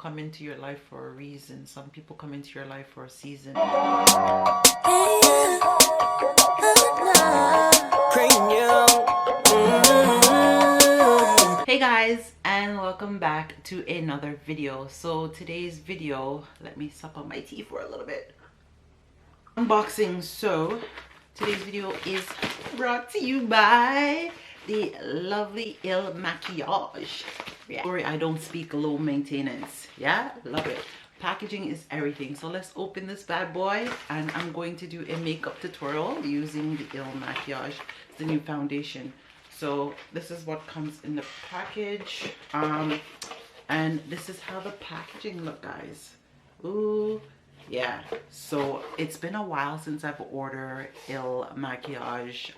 come into your life for a reason. Some people come into your life for a season. Hey guys, and welcome back to another video. So today's video, let me sup on my tea for a little bit. Unboxing. So today's video is brought to you by the lovely Ilmakiage. Yeah. Sorry, I don't speak low maintenance. Yeah, love it. Packaging is everything. So let's open this bad boy, and I'm going to do a makeup tutorial using the Ilmakiage. It's the new foundation. So this is what comes in the package, and this is how the packaging look, guys. Ooh, yeah. So it's been a while since I've ordered Ilmakiage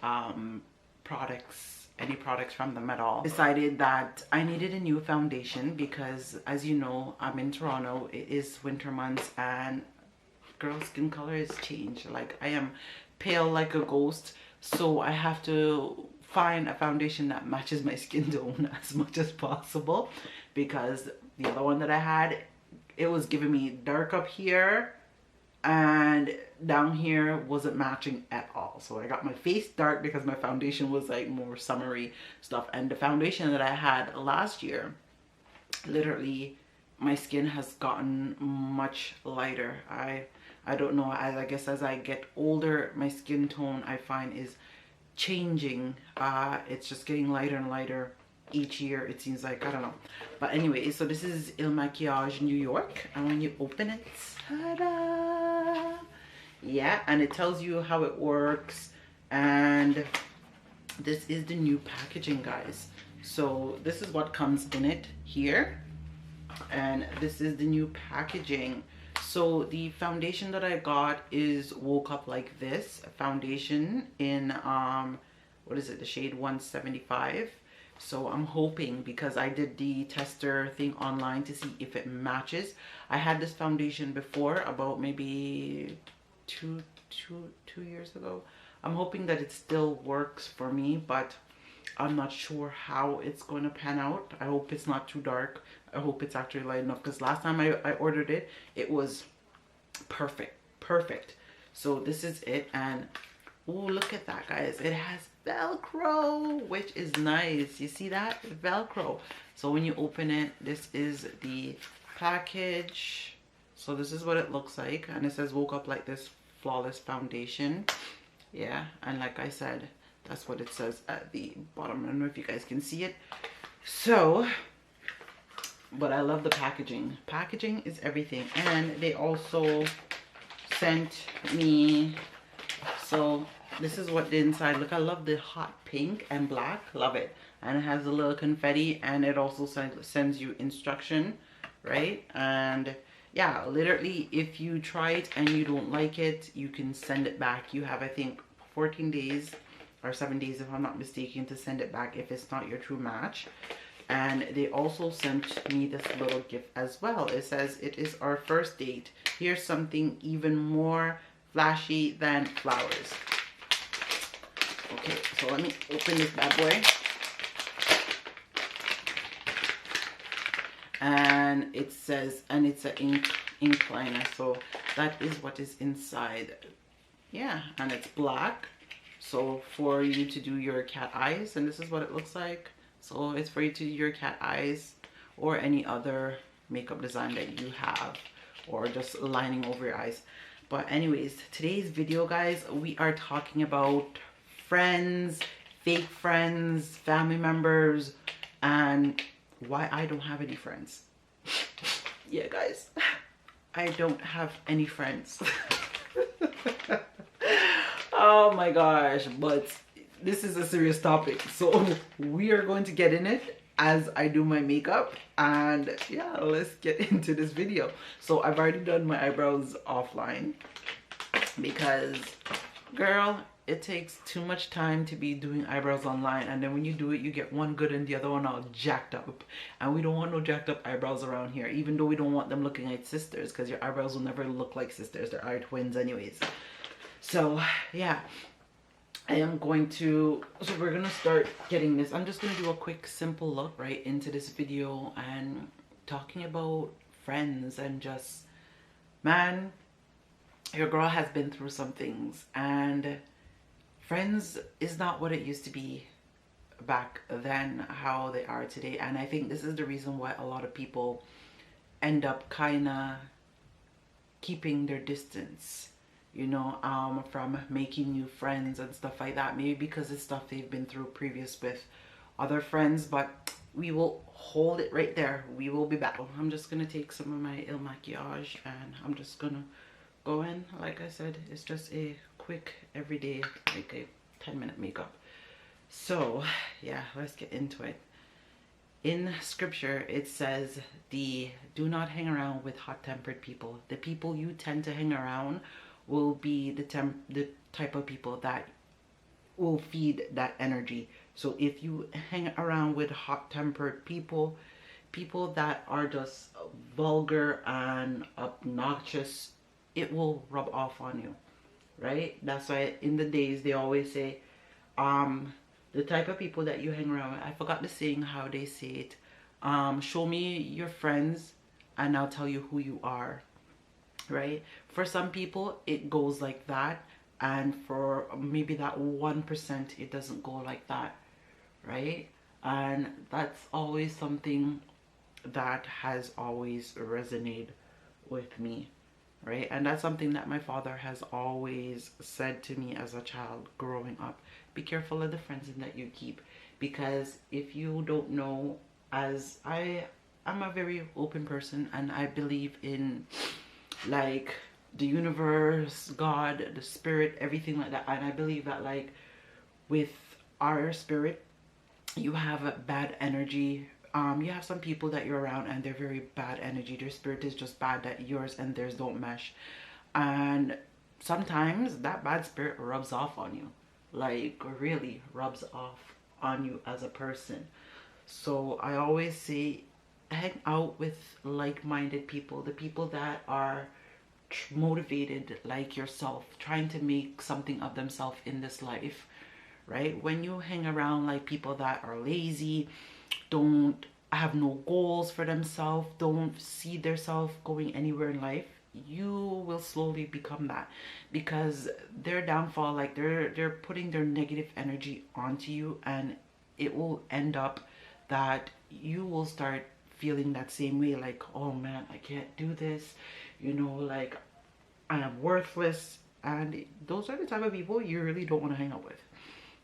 products, any products from them at all. Decided that I needed a new foundation because, as you know, I'm in Toronto. It is winter months, and girl, skin color has changed. Like, I am pale like a ghost, so I have to find a foundation that matches my skin tone as much as possible, because the other one that I had, it was giving me dark up here and down here wasn't matching at all. So I got my face dark because my foundation was like more summery stuff, and the foundation that I had last year, literally my skin has gotten much lighter. I don't know, I guess as I get older, my skin tone, I find, is changing. It's just getting lighter and lighter each year, it seems like. I don't know, but anyway, so this is Ilmakiage New York, and when you open it, ta-da! Yeah, and it tells you how it works, and this is the new packaging, guys. So this is what comes in it here, and this is the new packaging. So the foundation that I got is Woke Up Like This foundation in what is it, the shade 175. So I'm hoping, because I did the tester thing online to see if it matches. I had this foundation before, about maybe two years ago. I'm hoping that it still works for me, but I'm not sure how it's going to pan out. I hope it's not too dark. I hope it's actually light enough, because last time I ordered it, it was perfect. So this is it, and oh, look at that, guys. It has Velcro, which is nice. You see that? Velcro. So when you open it, this is the package. So this is what it looks like, and it says Woke Up Like This Flawless Foundation. Yeah, and like I said, that's what it says at the bottom. I don't know if you guys can see it. So, but I love the packaging. Packaging is everything. And they also sent me, so this is what the inside look. I love the hot pink and black, love it. And it has a little confetti, and it also sends you instruction, right? And yeah, literally, if you try it and you don't like it, you can send it back. You have, I think, 14 days or 7 days, if I'm not mistaken, to send it back if it's not your true match. And they also sent me this little gift as well. It says, "It is our first date. Here's something even more flashy than flowers." Okay, so let me open this bad boy. And it says, and it's an ink liner, so that is what is inside. Yeah, and it's black, so for you to do your cat eyes, and this is what it looks like. So it's for you to do your cat eyes, or any other makeup design that you have, or just lining over your eyes. But anyways, today's video, guys, we are talking about friends, fake friends, family members, and why I don't have any friends. Yeah, guys, I don't have any friends. Oh my gosh, but this is a serious topic, so we are going to get in it as I do my makeup, and yeah, let's get into this video. So I've already done my eyebrows offline because, girl, it takes too much time to be doing eyebrows online, and then when you do it, you get one good and the other one all jacked up, and we don't want no jacked up eyebrows around here, even though we don't want them looking like sisters, because your eyebrows will never look like sisters. They're eye twins anyways. So yeah, I am going to, so we're gonna start getting this. I'm just gonna do a quick simple look right into this video and talking about friends and just, man, your girl has been through some things, and friends is not what it used to be back then, how they are today. And I think this is the reason why a lot of people end up kind of keeping their distance, you know, from making new friends and stuff like that. Maybe because it's stuff they've been through previous with other friends. But we will hold it right there. We will be back. I'm just gonna take some of my Ilmakiage and I'm just gonna go in. Like I said, it's just a quick everyday, like a 10-minute makeup. So yeah, let's get into it. In scripture it says, do not hang around with hot-tempered people. The people you tend to hang around will be the type of people that will feed that energy. So if you hang around with hot-tempered people that are just vulgar and obnoxious, it will rub off on you, right? That's why in the days they always say, the type of people that you hang around with, I forgot the saying how they say it, show me your friends and I'll tell you who you are, right? For some people it goes like that, and for maybe that 1% it doesn't go like that, right? And that's always something that has always resonated with me, right? And that's something that my father has always said to me as a child growing up. Be careful of the friends that you keep, because if you don't know, as I'm a very open person and I believe in like the universe, God, the spirit, everything like that. And I believe that like with our spirit, you have a bad energy. You have some people that you're around and they're very bad energy. Their spirit is just bad, that yours and theirs don't mesh. And sometimes that bad spirit rubs off on you, like really rubs off on you as a person. So I always say, hang out with like-minded people, the people that are motivated like yourself, trying to make something of themselves in this life, right? When you hang around like people that are lazy, don't have no goals for themselves, don't see themselves going anywhere in life, you will slowly become that, because their downfall, like they're putting their negative energy onto you, and it will end up that you will start feeling that same way, like, oh man, I can't do this, you know, like I am worthless. And those are the type of people you really don't want to hang out with.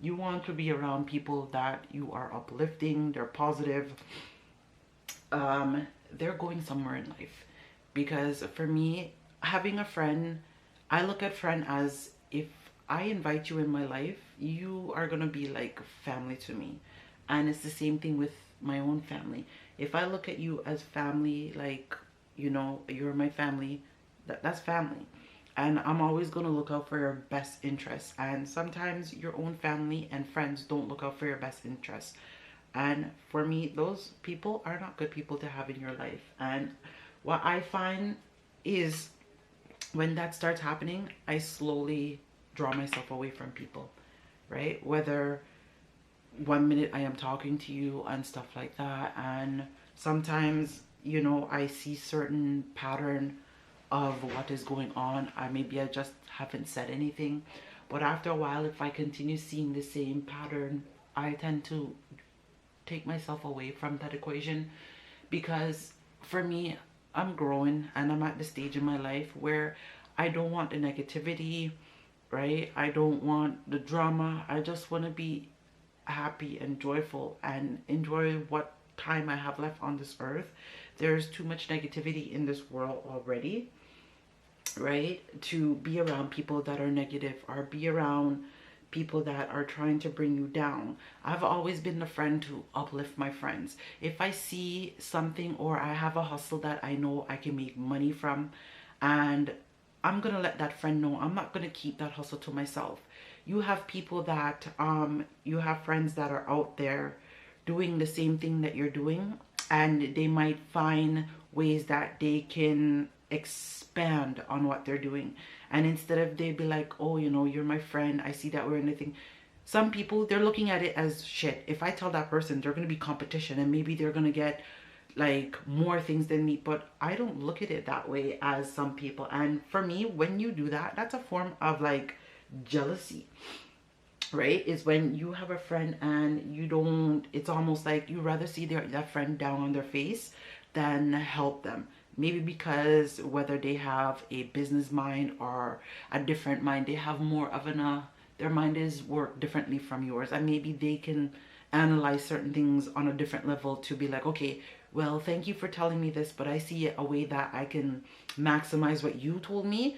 You want to be around people that you are uplifting, they're positive, they're going somewhere in life. Because for me, having a friend, I look at friend as, if I invite you in my life, you are gonna be like family to me. And it's the same thing with my own family. If I look at you as family, like, you know, you're my family, that's family. And I'm always going to look out for your best interests. And sometimes your own family and friends don't look out for your best interests. And for me, those people are not good people to have in your life. And what I find is, when that starts happening, I slowly draw myself away from people, right? Whether 1 minute I am talking to you and stuff like that. And sometimes, you know, I see certain pattern of what is going on. Maybe I just haven't said anything, but after a while, if I continue seeing the same pattern, I tend to take myself away from that equation. Because for me, I'm growing and I'm at the stage in my life where I don't want the negativity, right? I don't want the drama. I just want to be happy and joyful and enjoy what time I have left on this earth. There's too much negativity in this world already, right? To be around people that are negative, or be around people that are trying to bring you down. I've always been the friend to uplift my friends. If I see something, or I have a hustle that I know I can make money from, and I'm gonna let that friend know, I'm not gonna keep that hustle to myself. You have people that you have friends that are out there doing the same thing that you're doing, and they might find ways that they can expand on what they're doing. And instead of, they'd be like, oh, you know, you're my friend, I see that we're in the thing. Some people, they're looking at it as shit. If I tell that person, they're going to be competition, and maybe they're going to get like more things than me, but I don't look at it that way as some people. And for me, when you do that, that's a form of like jealousy, right? Is when you have a friend and you don't, it's almost like you rather see that friend down on their face than help them. Maybe because whether they have a business mind or a different mind, they have more of their mind is work differently from yours, and maybe they can analyze certain things on a different level to be like, okay, well, thank you for telling me this, but I see a way that I can maximize what you told me.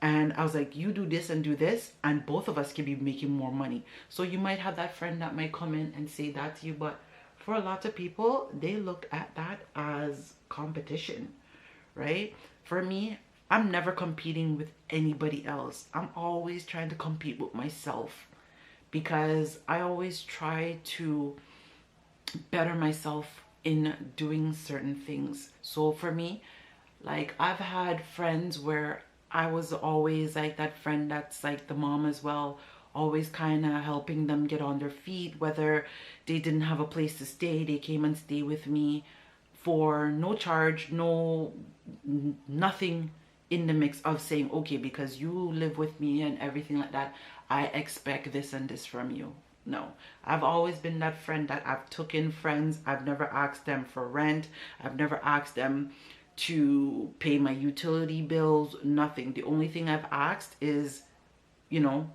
And I was like, you do this and do this, and both of us can be making more money. So you might have that friend that might come in and say that to you, but for a lot of people, they look at that as competition, right? For me, I'm never competing with anybody else. I'm always trying to compete with myself, because I always try to better myself in doing certain things. So for me, like, I've had friends where I was always like that friend that's like the mom as well, always kind of helping them get on their feet. Whether they didn't have a place to stay, they came and stay with me for no charge, nothing in the mix of saying, okay, because you live with me and everything like that, I expect this and this from you. No, I've always been that friend that I've took in friends. I've never asked them for rent. I've never asked them to pay my utility bills, nothing. The only thing I've asked is, you know,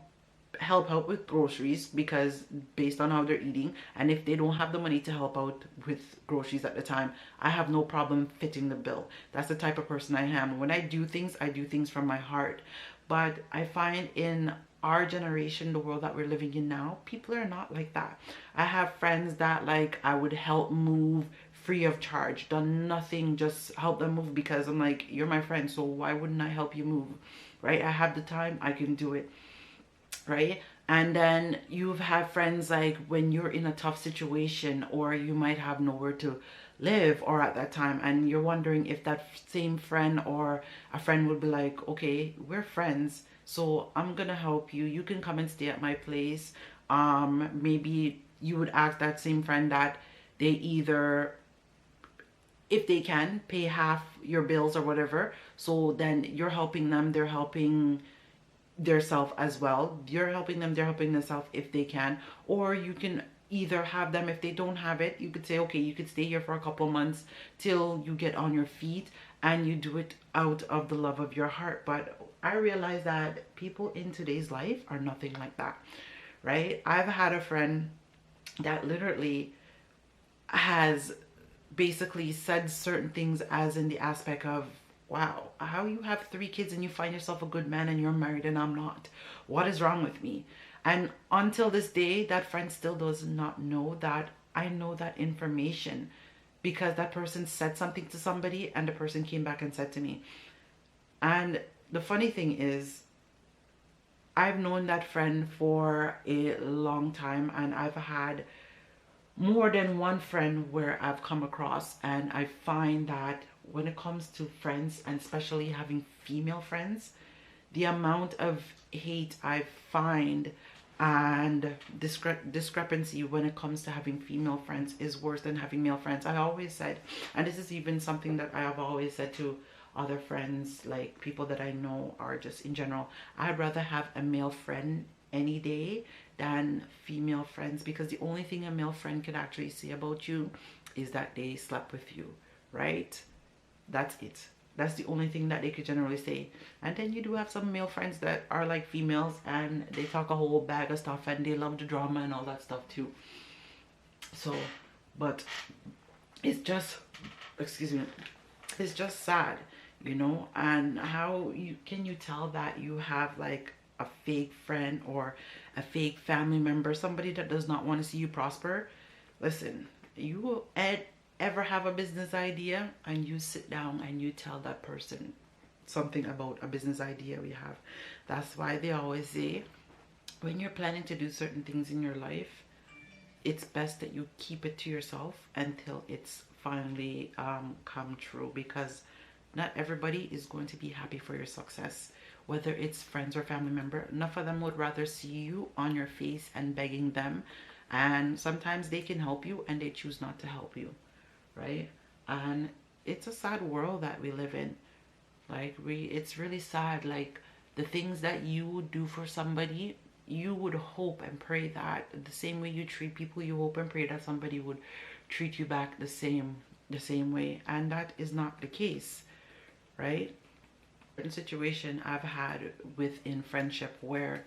help out with groceries, because based on how they're eating, and if they don't have the money to help out with groceries at the time, I have no problem fitting the bill. That's the type of person I am. When I do things from my heart. But I find in our generation, the world that we're living in now, people are not like that. I have friends that like I would help move free of charge, done nothing, just help them move, because I'm like, you're my friend, so why wouldn't I help you move, right? I have the time, I can do it, right? And then you've had friends like when you're in a tough situation, or you might have nowhere to live or at that time, and you're wondering if that same friend or a friend would be like, okay, we're friends, so I'm gonna help you, you can come and stay at my place. Maybe you would ask that same friend that they either, if they can, pay half your bills or whatever, so then you're helping them, they're helping their self as well. You're helping them, they're helping themselves if they can. Or you can either have them, if they don't have it, you could say, okay, you could stay here for a couple months till you get on your feet, and you do it out of the love of your heart. But I realize that people in today's life are nothing like that, right? I've had a friend that literally has basically said certain things, as in the aspect of, wow, how you have 3 kids and you find yourself a good man and you're married and I'm not. What is wrong with me? And until this day, that friend still does not know that I know that information, because that person said something to somebody and the person came back and said to me. And the funny thing is, I've known that friend for a long time, and I've had more than one friend where I've come across, and I find that when it comes to friends, and especially having female friends, the amount of hate I find and discrepancy when it comes to having female friends is worse than having male friends. I always said, and this is even something that I have always said to other friends, like people that I know, or just in general, I'd rather have a male friend any day than female friends, because the only thing a male friend can actually say about you is that they slept with you, right? That's it. That's the only thing that they could generally say. And then you do have some male friends that are like females, and they talk a whole bag of stuff, and they love the drama and all that stuff too. So, but it's just, excuse me, it's just sad, you know. And how can you tell that you have like a fake friend or a fake family member, somebody that does not want to see you prosper? Listen, you will ever have a business idea and you sit down and you tell that person something about a business idea we have. That's why they always say, when you're planning to do certain things in your life, it's best that you keep it to yourself until it's finally come true, because not everybody is going to be happy for your success. Whether it's friends or family member, enough of them would rather see you on your face and begging them, and sometimes they can help you and they choose not to help you, right? And it's a sad world that we live in. Like, it's really sad. Like, the things that you would do for somebody, you would hope and pray that the same way you treat people, you hope and pray that somebody would treat you back the same way. And that is not the case, right? Certain situation I've had within friendship where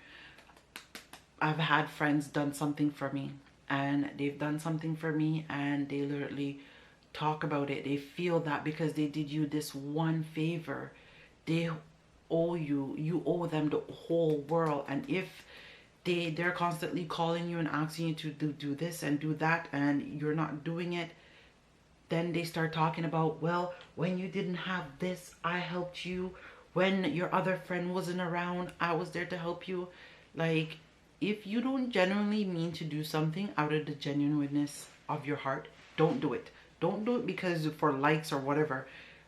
I've had friends done something for me, and they've done something for me, and they literally talk about it. They feel that because they did you this one favor, they owe you owe them the whole world. And if they're constantly calling you and asking you to do this and do that, and you're not doing it, then they start talking about, well, when you didn't have this, I helped you. When your other friend wasn't around, I was there to help you. Like, if you don't genuinely mean to do something out of the genuineness of your heart, don't do it. Don't do it because for likes or whatever.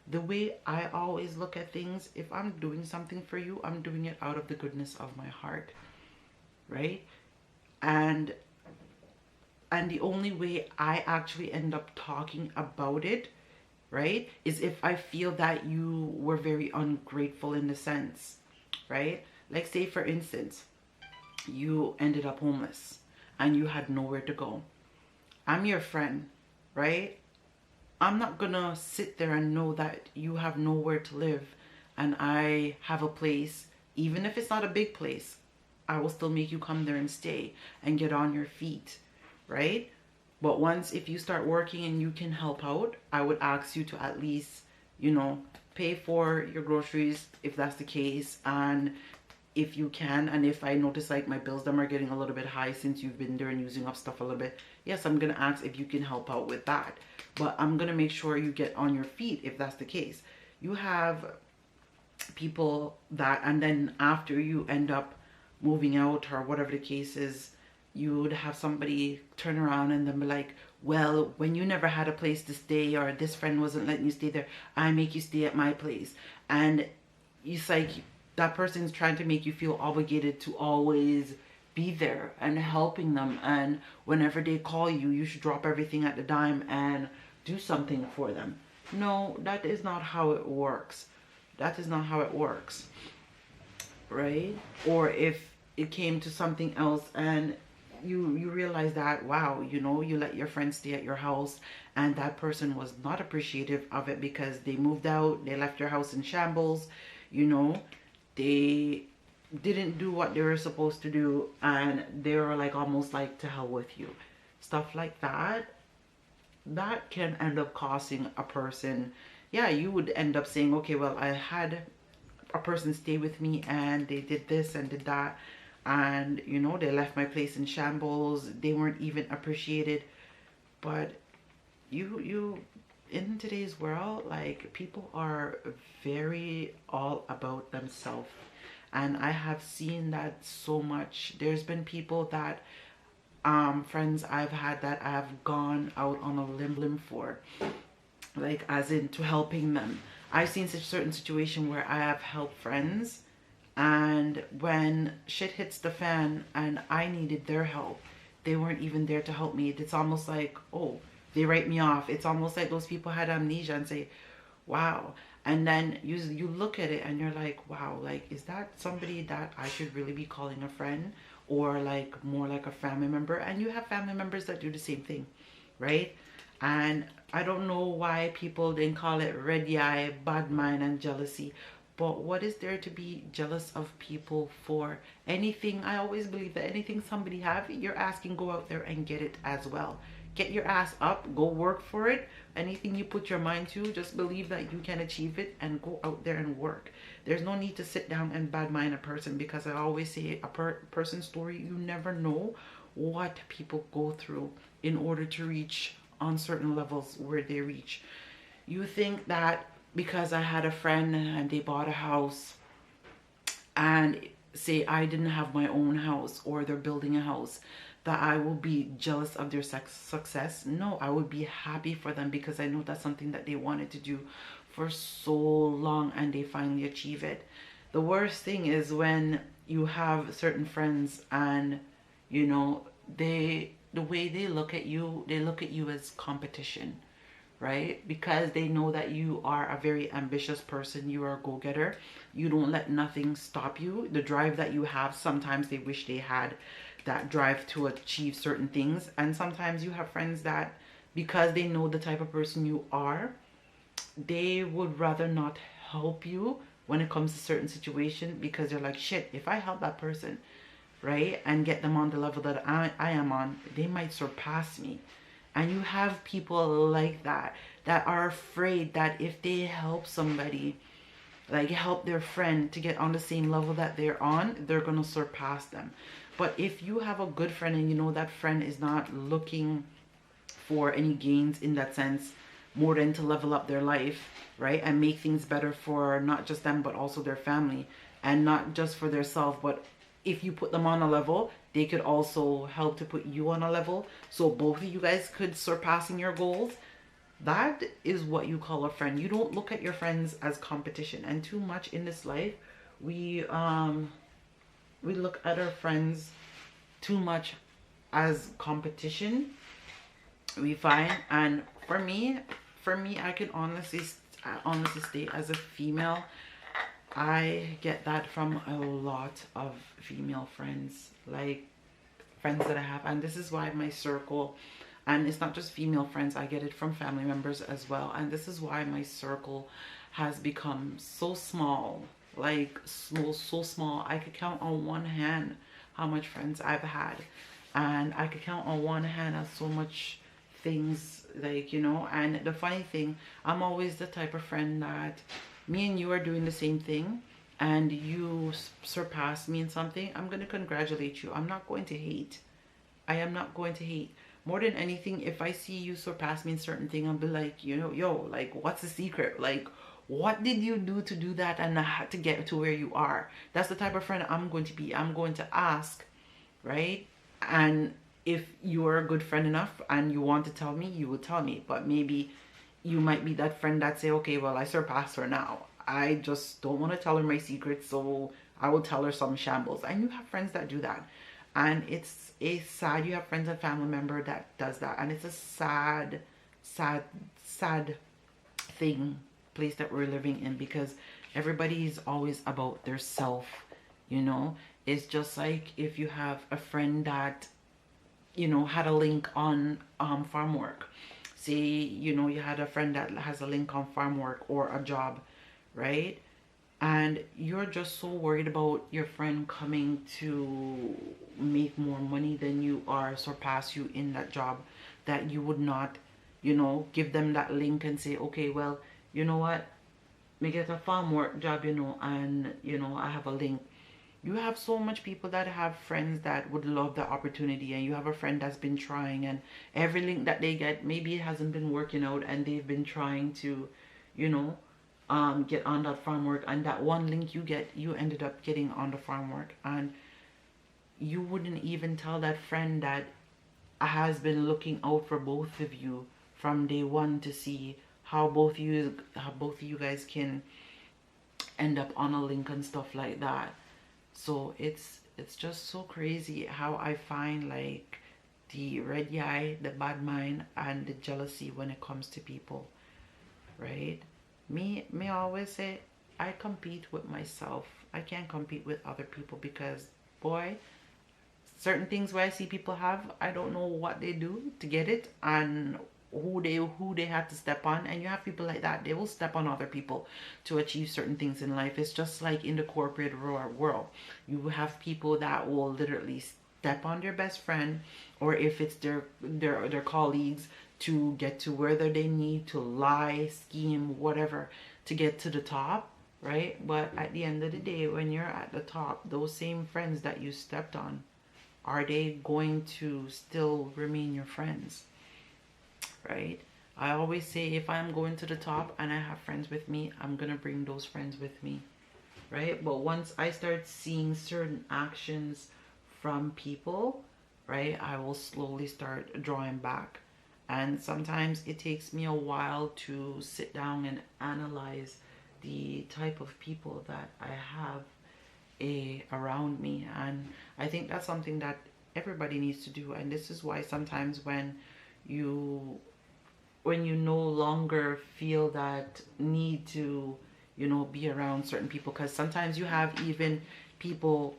The way I always look at things, if I'm doing something for you, I'm doing it out of the goodness of my heart, right? And the only way I actually end up talking about it, right, is if I feel that you were very ungrateful in the sense, right? Like, say for instance, you ended up homeless and you had nowhere to go. I'm your friend, right? I'm not gonna sit there and know that you have nowhere to live and I have a place, even if it's not a big place. I will still make you come there and stay and get on your feet, right? But once, if you start working and you can help out, I would ask you to at least, pay for your groceries if that's the case. And if you can, and if I notice like my bills them are getting a little bit high since you've been there and using up stuff a little bit, yes, I'm gonna ask if you can help out with that. But I'm gonna make sure you get on your feet if that's the case. You have people that, and then after you end up moving out or whatever the case is, you would have somebody turn around and then be like, well, when you never had a place to stay, or this friend wasn't letting you stay there, I make you stay at my place. And it's like that person's trying to make you feel obligated to always be there and helping them. And whenever they call you, you should drop everything at the dime and do something for them. No, that is not how it works. That is not how it works, right? Or if it came to something else and you realize that, wow, you let your friend stay at your house and that person was not appreciative of it because they moved out, they left your house in shambles, they didn't do what they were supposed to do, and they were like almost like, to hell with you. Stuff like that can end up costing a person. Yeah, you would end up saying, okay, well, I had a person stay with me and they did this and did that, and they left my place in shambles, they weren't even appreciated. But you in today's world, like, people are very all about themselves, and I have seen that so much. There's been people that friends I've had that I have gone out on a limb for, like, as in to helping them. I've seen such certain situation where I have helped friends, and when shit hits the fan and I needed their help, they weren't even there to help me. It's almost like, oh, they write me off. It's almost like those people had amnesia and say, wow. And then you look at it and you're like, wow, like, is that somebody that I should really be calling a friend, or like more like a family member? And you have family members that do the same thing, right? And I don't know why people then call it red eye, bad mind, and jealousy. But what is there to be jealous of people for? Anything, I always believe that anything somebody have, you're asking, go out there and get it as well. Get your ass up, go work for it. Anything you put your mind to, just believe that you can achieve it and go out there and work. There's no need to sit down and bad mind a person, because I always say a person's story, you never know what people go through in order to reach on certain levels where they reach. You think that because I had a friend and they bought a house, and say I didn't have my own house, or they're building a house, that I will be jealous of their success. No, I would be happy for them, because I know that's something that they wanted to do for so long and they finally achieve it. The worst thing is when you have certain friends and the way they look at you as competition, right? Because they know that you are a very ambitious person, you are a go-getter, you don't let nothing stop you. The drive that you have, sometimes they wish they had that drive to achieve certain things. And sometimes you have friends that, because they know the type of person you are, they would rather not help you when it comes to certain situation, because they're like, shit, if I help that person, right, and get them on the level that I am on, they might surpass me. And you have people like that, that are afraid that if they help somebody, like help their friend to get on the same level that they're on, they're gonna surpass them. But if you have a good friend and you know that friend is not looking for any gains in that sense, more than to level up their life, right, and make things better for not just them but also their family, and not just for their self, but if you put them on a level, they could also help to put you on a level, so both of you guys could surpassing your goals. That is what you call a friend. You don't look at your friends as competition. And too much in this life, we look at our friends too much as competition, we find. And for me, I can honestly state, as a female, I get that from a lot of female friends, like friends that I have. And this is why my circle, and it's not just female friends, I get it from family members as well, and this is why my circle has become so small, like so small. I could count on one hand how much friends I've had, and I could count on one hand as so much things, like, you know. And the funny thing, I'm always the type of friend that, me and you are doing the same thing and you surpass me in something, I'm going to congratulate you. I'm not going to hate. I am not going to hate. More than anything, if I see you surpass me in certain thing, I'll be like, you know, yo, like, what's the secret? Like, what did you do to do that and to get to where you are? That's the type of friend I'm going to be. I'm going to ask, right? And if you are a good friend enough and you want to tell me, you will tell me. But maybe you might be that friend that say, okay, well, I surpassed her now, I just don't want to tell her my secret, so I will tell her some shambles. And you have friends that do that, and it's a sad, you have friends and family member that does that, and it's a sad thing, place that we're living in, because everybody is always about their self, you know. It's just like if you have a friend that, you know, had a link on farm work. Say, you know, you had a friend that has a link on farm work or a job, right? And you're just so worried about your friend coming to make more money than you are, surpass you in that job, that you would not, you know, give them that link and say, okay, well, you know what, me get a farm work job, you know, and, you know, I have a link. You have so much people that have friends that would love the opportunity, and you have a friend that's been trying, and every link that they get, maybe it hasn't been working out, and they've been trying to, you know, get on that farm work, and that one link you get, you ended up getting on the farm work, and you wouldn't even tell that friend that has been looking out for both of you from day one to see how both of you guys can end up on a link and stuff like that. So it's just so crazy how I find, like, the red eye, the bad mind, and the jealousy when it comes to people, right? Me always say, I compete with myself. I can't compete with other people, because, boy, certain things where I see people have, I don't know what they do to get it, and who they have to step on. And you have people like that, they will step on other people to achieve certain things in life. It's just like in the corporate world, you have people that will literally step on their best friend, or if it's their colleagues, to get to where they need to, lie, scheme, whatever, to get to the top, right? But at the end of the day, when you're at the top, those same friends that you stepped on, are they going to still remain your friends? Right? I always say, if I'm going to the top and I have friends with me, I'm gonna bring those friends with me, right? But once I start seeing certain actions from people, right, I will slowly start drawing back. And sometimes it takes me a while to sit down and analyze the type of people that I have around me. And I think that's something that everybody needs to do. And this is why sometimes when you when you no longer feel that need to, you know, be around certain people. Because sometimes you have even people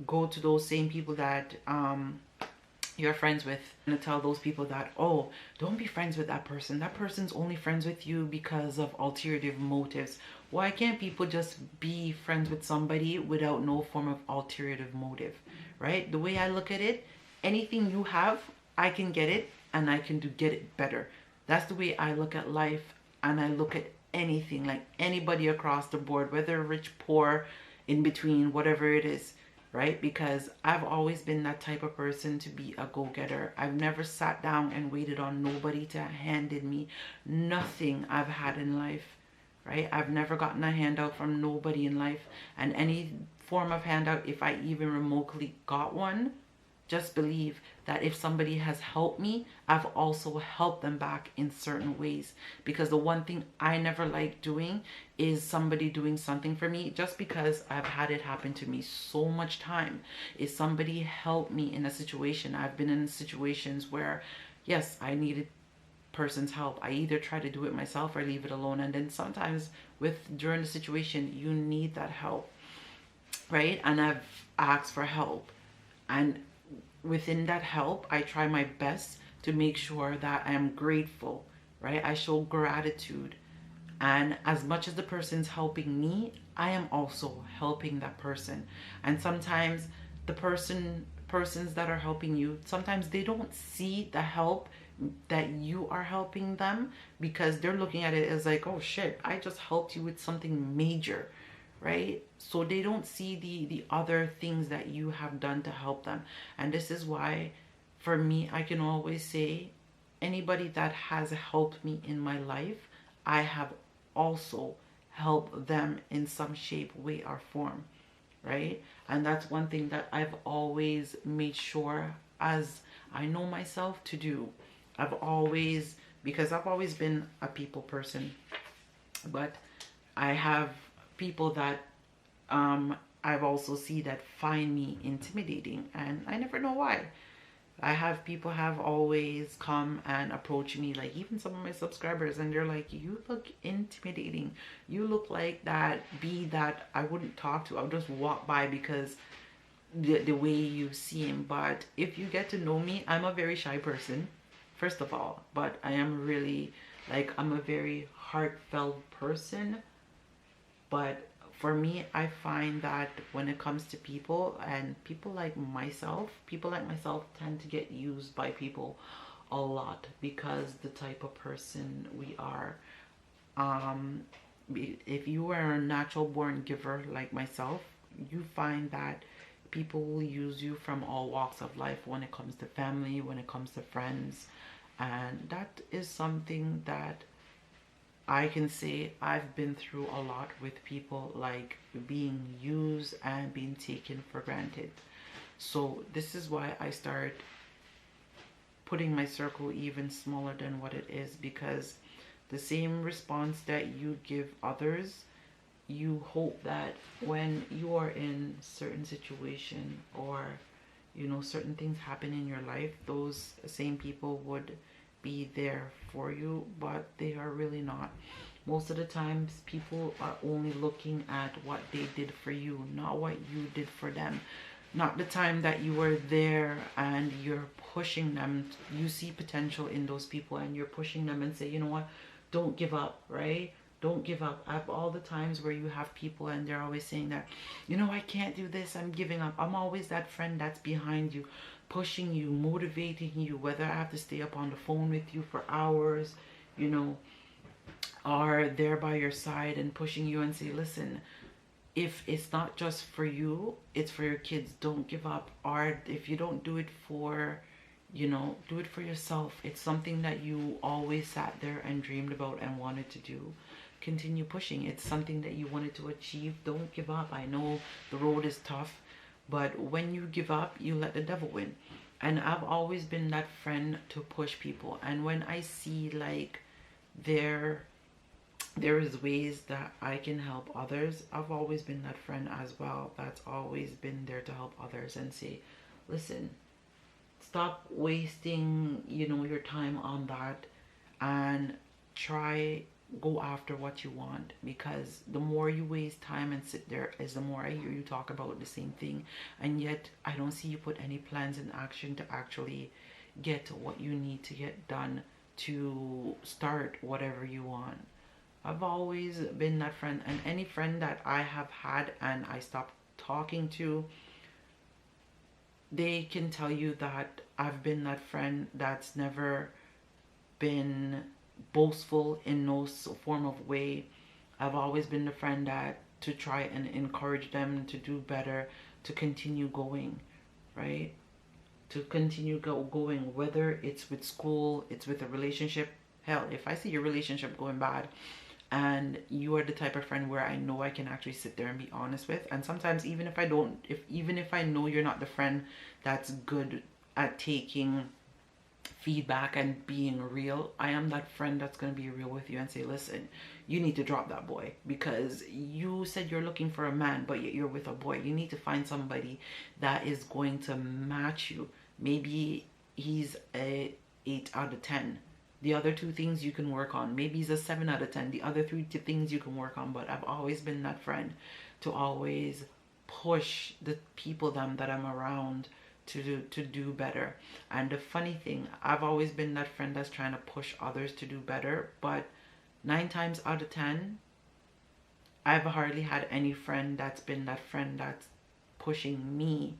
go to those same people that you're friends with, and to tell those people that, oh, don't be friends with that person, that person's only friends with you because of ulterior motives. Why can't people just be friends with somebody without no form of ulterior motive, right? The way I look at it, anything you have, I can get it, and I can get it better. That's the way I look at life, and I look at anything, like anybody across the board, whether rich, poor, in between, whatever it is, right? Because I've always been that type of person to be a go-getter. I've never sat down and waited on nobody to hand in me nothing I've had in life, right? I've never gotten a handout from nobody in life. And any form of handout, if I even remotely got one, just believe that if somebody has helped me, I've also helped them back in certain ways. Because the one thing I never like doing is somebody doing something for me just because I've had it happen to me so much time. Is somebody helped me in a situation. I've been in situations where, yes, I needed person's help. I either try to do it myself or leave it alone. And then sometimes during the situation, you need that help, right? And I've asked for help. And within that help, I try my best to make sure that I am grateful, right? I show gratitude. And as much as the person's helping me, I am also helping that person. And sometimes the persons that are helping you, sometimes they don't see the help that you are helping them, because they're looking at it as like, oh shit, I just helped you with something major, right? So they don't see the other things that you have done to help them. And this is why, for me, I can always say, anybody that has helped me in my life, I have also helped them in some shape, way, or form, right? And that's one thing that I've always made sure, as I know myself, to do. Because I've always been a people person, but I have people that I've also see that find me intimidating, and I never know why. I have people have always come and approach me, like even some of my subscribers, and they're like, you look intimidating. You look like that bee that I wouldn't talk to. I would just walk by because the way you seem. But if you get to know me, I'm a very shy person, first of all, but I am really, like, I'm a very heartfelt person. But for me, I find that when it comes to people, and people like myself tend to get used by people a lot, because the type of person we are. If you are a natural born giver like myself, you find that people will use you from all walks of life, when it comes to family, when it comes to friends. And that is something that I can say I've been through a lot with people, like being used and being taken for granted. So this is why I start putting my circle even smaller than what it is, because the same response that you give others, you hope that when you are in certain situation, or you know, certain things happen in your life, those same people would be there for you, but they are really not. Most of the times people are only looking at what they did for you, not what you did for them. Not the time that you were there and you're pushing them. You see potential in those people and you're pushing them and say, you know what, don't give up, right? Don't give up. I have all the times where you have people and they're always saying that, you know, I can't do this, I'm giving up. I'm always that friend that's behind you, pushing you, motivating you, whether I have to stay up on the phone with you for hours, you know, or there by your side and pushing you and say, listen, if it's not just for you, it's for your kids. Don't give up. Or if you don't do it for, you know, do it for yourself. It's something that you always sat there and dreamed about and wanted to do. Continue pushing. It's something that you wanted to achieve. Don't give up. I know the road is tough, but when you give up, you let the devil win. And I've always been that friend to push people. And when I see like there is ways that I can help others, I've always been that friend as well that's always been there to help others and say, listen, stop wasting, you know, your time on that, and go after what you want, because the more you waste time and sit there is the more I hear you talk about the same thing, and yet I don't see you put any plans in action to actually get what you need to get done to start whatever you want. I've always been that friend, and any friend that I have had and I stopped talking to, they can tell you that I've been that friend that's never been boastful in no form of way. I've always been the friend that to try and encourage them to do better, to continue going, right? To continue going, whether it's with school, it's with a relationship. Hell, if I see your relationship going bad and you are the type of friend where I know I can actually sit there and be honest with, and sometimes even if I don't, even if I know you're not the friend that's good at taking feedback and being real, I am that friend that's going to be real with you and say, listen, you need to drop that boy, because you said you're looking for a man but yet you're with a boy. You need to find somebody that is going to match you. Maybe he's a 8 out of 10. The other 2 things you can work on. Maybe he's a 7 out of 10. The other 3 things you can work on. But I've always been that friend to always push the people that I'm around to do better. And the funny thing, I've always been that friend that's trying to push others to do better, but 9 times out of 10, I've hardly had any friend that's been that friend that's pushing me.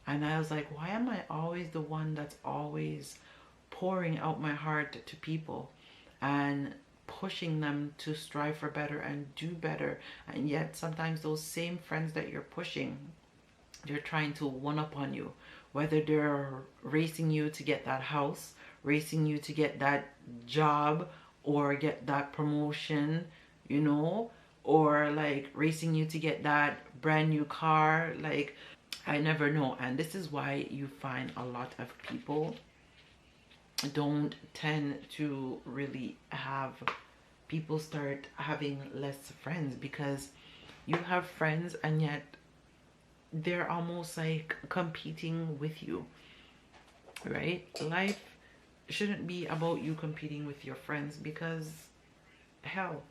And I was like, why am I always the one that's always pouring out my heart to people and pushing them to strive for better and do better? And yet sometimes those same friends that you're pushing, they're trying to one up on you, whether they're racing you to get that house, racing you to get that job or get that promotion, you know, or like racing you to get that brand new car. Like, I never know. And this is why you find a lot of people don't tend to really have, people start having less friends, because you have friends and yet they're almost like competing with you, right? Life shouldn't be about you competing with your friends, because hell,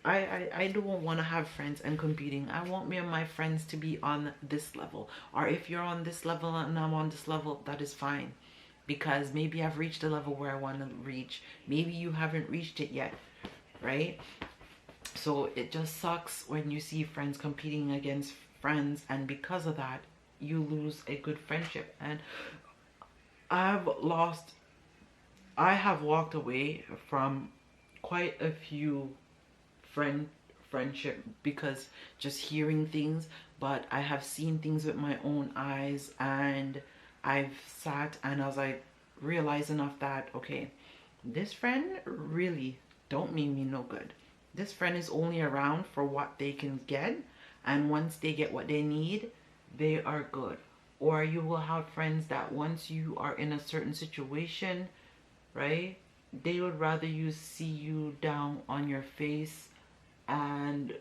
I don't want to have friends and competing. I want me and my friends to be on this level, or if you're on this level and I'm on this level, that is fine, because maybe I've reached a level where I want to reach, maybe you haven't reached it yet, right? So it just sucks when you see friends competing against friends, and because of that you lose a good friendship. And I have walked away from quite a few friendship because just hearing things, but I have seen things with my own eyes, and I've sat and I was like, realize enough that, okay, this friend really don't mean me no good. This friend is only around for what they can get, and once they get what they need, they are good. Or you will have friends that once you are in a certain situation, right, they would rather you see you down on your face and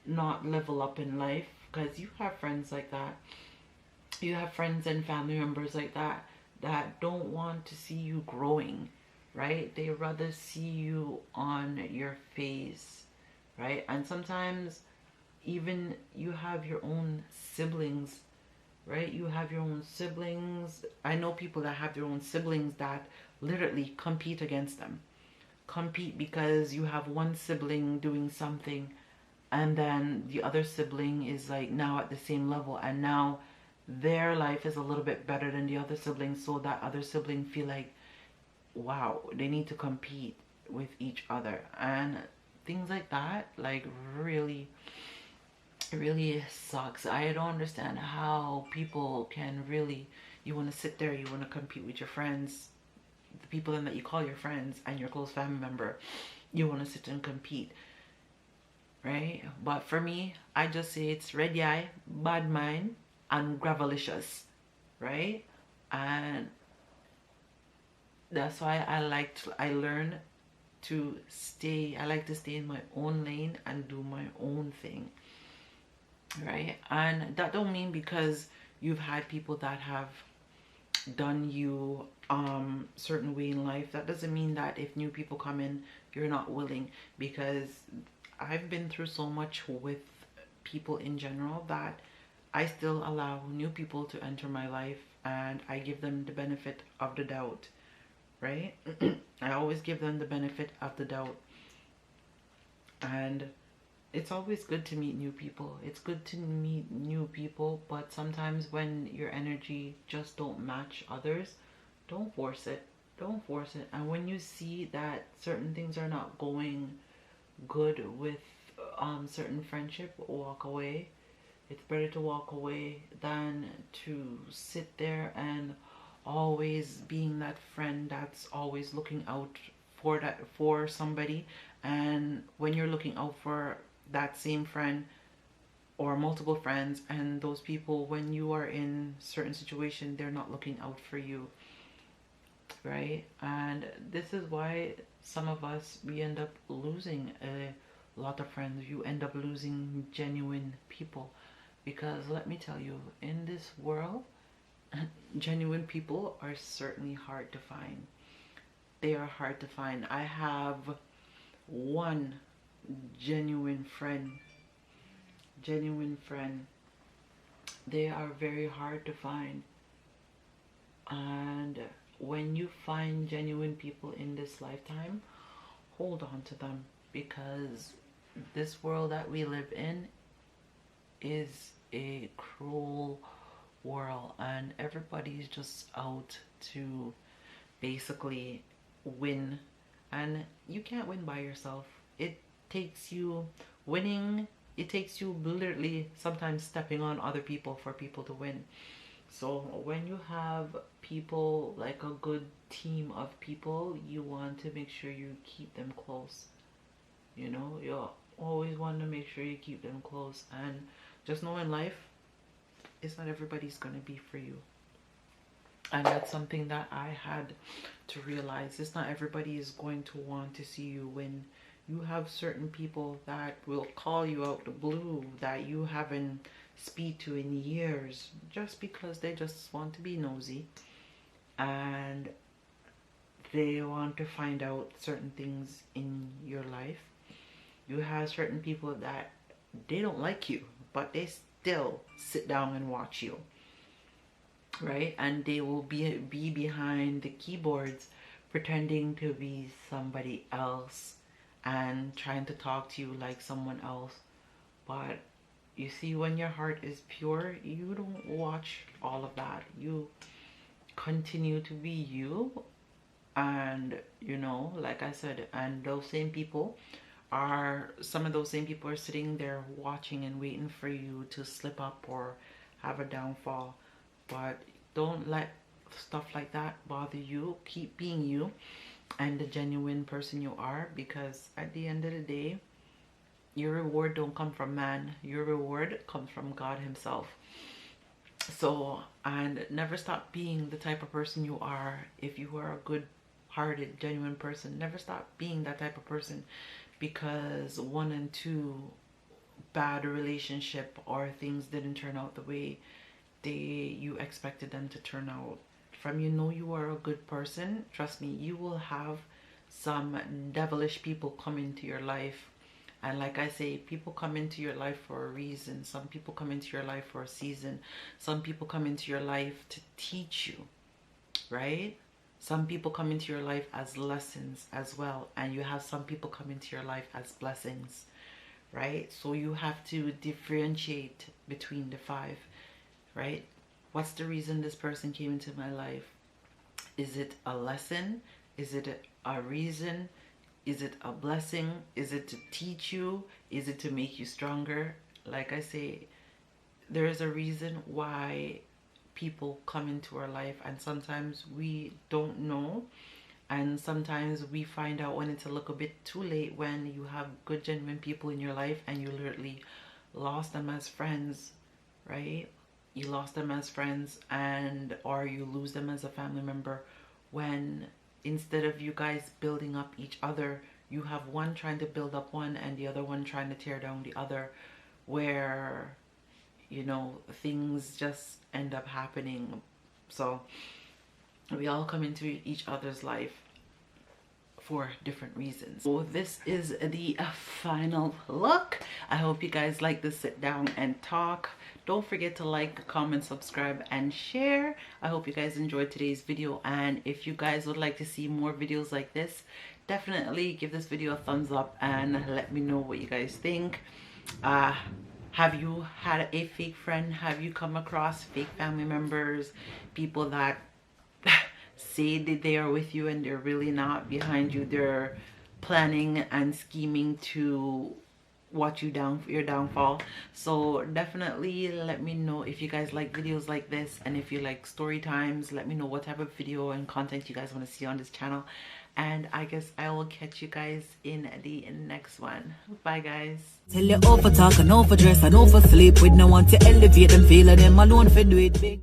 not level up in life, because you have friends like that. You have friends and family members like that that don't want to see you growing, right? They rather see you on your face, right? And sometimes even you have your own siblings, right? You have your own siblings. I know people that have their own siblings that literally compete against them. Compete because you have one sibling doing something and then the other sibling is like now at the same level, and now their life is a little bit better than the other sibling, so that other sibling feel like, wow, they need to compete with each other. And things like that, like, really sucks. I don't understand how people can really, you want to sit there, you want to compete with your friends, the people that you call your friends and your close family member, you want to sit and compete, right? But for me, I just say it's red eye, bad mind, and gravelicious, right? And that's why I like to stay in my own lane and do my own thing, right? And that don't mean because you've had people that have done you certain way in life, that doesn't mean that if new people come in you're not willing, because I've been through so much with people in general that I still allow new people to enter my life and I give them the benefit of the doubt, right? I always give them the benefit of the doubt. And it's always good to meet new people. It's good to meet new people, but sometimes when your energy just don't match others, don't force it. Don't force it. And when you see that certain things are not going good with certain friendship, walk away. It's better to walk away than to sit there and always being that friend that's always looking out for somebody, and when you're looking out for that same friend or multiple friends, and those people, when you are in certain situation, they're not looking out for you, right? And this is why some of us, we end up losing a lot of friends. You end up losing genuine people, because let me tell you, in this world, genuine people are certainly hard to find. They are hard to find. I have one genuine friend. Genuine friend. They are very hard to find. And when you find genuine people in this lifetime, hold on to them, because this world that we live in is a cruel world, and everybody's just out to basically win, and you can't win by yourself. It takes you winning, it takes you literally sometimes stepping on other people for people to win. So when you have people, like a good team of people, you want to make sure you keep them close. You know, you always want to make sure you keep them close. And just know in life, it's not everybody's going to be for you. And that's something that I had to realize. It's not everybody is going to want to see you win. You have certain people that will call you out the blue that you haven't speak to in years, just because they just want to be nosy and they want to find out certain things in your life. You have certain people that they don't like you, but they still sit down and watch you, right? And they will be behind the keyboards pretending to be somebody else and trying to talk to you like someone else. But you see, when your heart is pure, you don't watch all of that. You continue to be you. And you know, like I said, and those same people are, some of those same people are sitting there watching and waiting for you to slip up or have a downfall. But don't let stuff like that bother you. Keep being you and the genuine person you are, because at the end of the day, your reward don't come from man. Your reward comes from God himself. So, and never stop being the type of person you are. If you are a good hearted, genuine person, never stop being that type of person, because one and two bad relationship or things didn't turn out the way you expected them to turn out. From you know you are a good person, trust me, you will have some devilish people come into your life. And like I say, people come into your life for a reason. Some people come into your life for a season. Some people come into your life to teach you, right? Some people come into your life as lessons as well. And you have some people come into your life as blessings, right? So you have to differentiate between the five, right? What's the reason this person came into my life? Is it a lesson? Is it a reason? Is it a blessing? Is it to teach you? Is it to make you stronger? Like I say, there is a reason why people come into our life, and sometimes we don't know, and sometimes we find out when it's a little bit too late, when you have good genuine people in your life and you literally lost them as friends, right? You lost them as friends, and or you lose them as a family member, when instead of you guys building up each other, you have one trying to build up one and the other one trying to tear down the other, where, you know, things just end up happening. So We all come into each other's life for different reasons. So this is the final look. I hope you guys like to sit down and talk. Don't forget to like, comment, subscribe, and share. I hope you guys enjoyed today's video, and if you guys would like to see more videos like this, definitely give this video a thumbs up and let me know what you guys think. Have you had a fake friend? Have you come across fake family members, people that say that they are with you and they're really not? Behind you, they're planning and scheming to watch you down for your downfall. So definitely let me know if you guys like videos like this, and if you like story times, let me know what type of video and content you guys want to see on this channel. And I guess I will catch you guys in the next one. Bye guys. Tell you over talk and over dress and over sleep with no one to elevate them, feeling them alone for do it big.